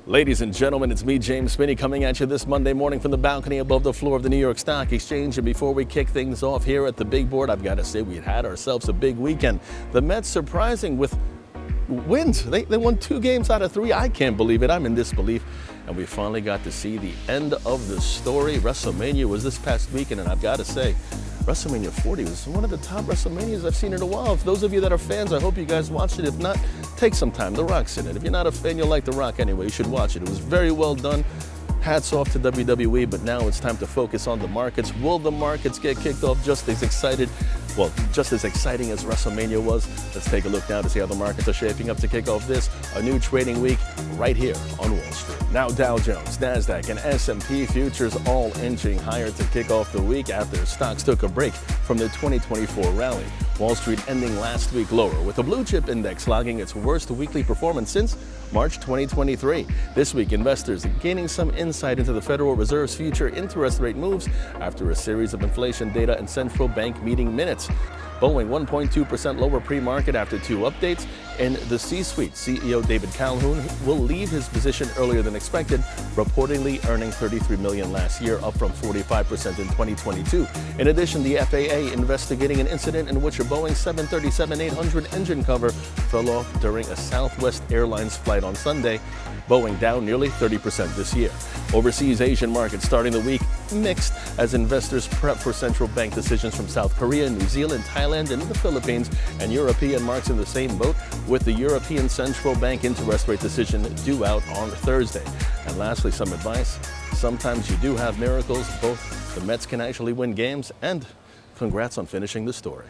Ladies and gentlemen, it's me, James Spinney, coming at you this Monday morning from the balcony above the floor of the New York Stock Exchange. And before we kick things off here at the big board, I've got to say we had ourselves a big weekend. The Mets surprising with wins. They won 2 games out of 3. I can't believe it. I'm in disbelief. And we finally got to see the end of the story. WrestleMania was this past weekend, and I've got to say, WrestleMania 40 was one of the top WrestleManias I've seen in a while. For those of you that are fans, I hope you guys watched it. If not, take some time. The Rock's in it. If you're not a fan, you'll like The Rock anyway. You should watch it. It was very well done. Hats off to WWE, but now it's time to focus on the markets. Will the markets get kicked off just as excited? Well, just as exciting as WrestleMania was? Let's take a look now to see how the markets are shaping up to kick off a new trading week right here on Wall Street. Now Dow Jones, NASDAQ, and S&P futures all inching higher to kick off the week after stocks took a break from the 2024 rally. Wall Street ending last week lower, with the blue chip index logging its worst weekly performance since March 2023. This week, investors gaining some insight into the Federal Reserve's future interest rate moves after a series of inflation data and central bank meeting minutes. Boeing 1.2% lower pre-market after 2 updates. In the C-suite, CEO David Calhoun will leave his position earlier than expected, reportedly earning $33 million last year, up from 45% in 2022. In addition, the FAA investigating an incident in which a Boeing 737-800 engine cover fell off during a Southwest Airlines flight on Sunday. Boeing down nearly 30% this year. Overseas Asian markets starting the week mixed as investors prep for central bank decisions from South Korea, New Zealand, Thailand, and the Philippines, and European markets in the same boat, with the European Central Bank interest rate decision due out on Thursday. And lastly, some advice. Sometimes you do have miracles. Both the Mets can actually win games, and congrats on finishing the story.